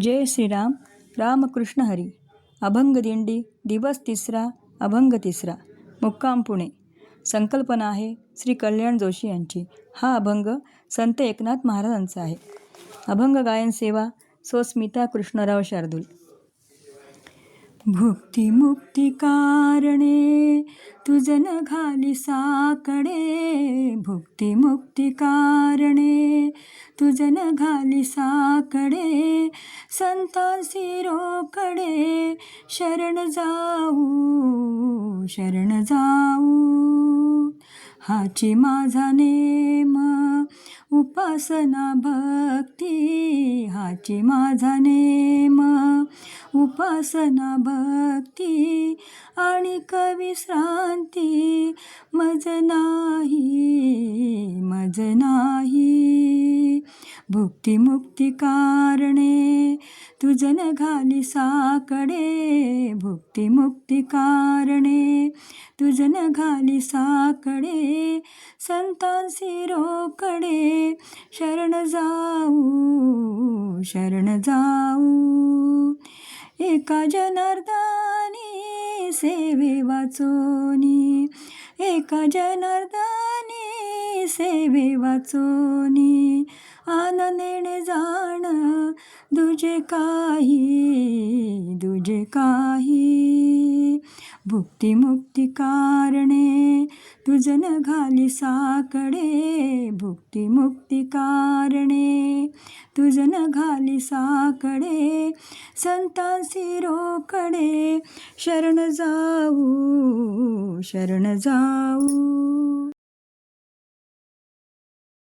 जय श्रीराम. रामकृष्ण हरी. अभंग दिंडी दिवस 3रा. अभंग 3रा. मुक्काम पुणे. संकल्पना आहे श्री कल्याण जोशी यांची. हा अभंग संत एकनाथ महाराजांचा आहे. अभंग गायन सेवा स्मिता कृष्णराव शार्दूल. भुक्ती मुक्ती कारणे तुझन घाली साकडे. भुक्ती मुक्ती कारणे तुझन घाली साकडे. संतांसी रोकडे शरण जाऊ शरण जाऊ. हाची माझा नेम उपासना भक्ती. हाची माझा नेम उपासना भक्ती. आणि विश्रांती मज नाही मज नाही. भुक्ती मुक्ती कारणे तुझन घाली साकडे. भुक्ती मुक्ती कारणे तुझन घाली साकडे. संतांसी रोकडे शरण जाऊ शरण जाऊ. एका जनार्दनी सेवे वाचोनी. एका जनार्दनी सेवे वाचोनी. आनंदेने जाण दुजे काही. भुक्ती मुक्ती कारणे तुझन घाली साकडे. भुक्ती मुक्ती कारणे तुझन घाली साकडे. संतांसी रोकडे शरण जाऊ शरण जाऊ.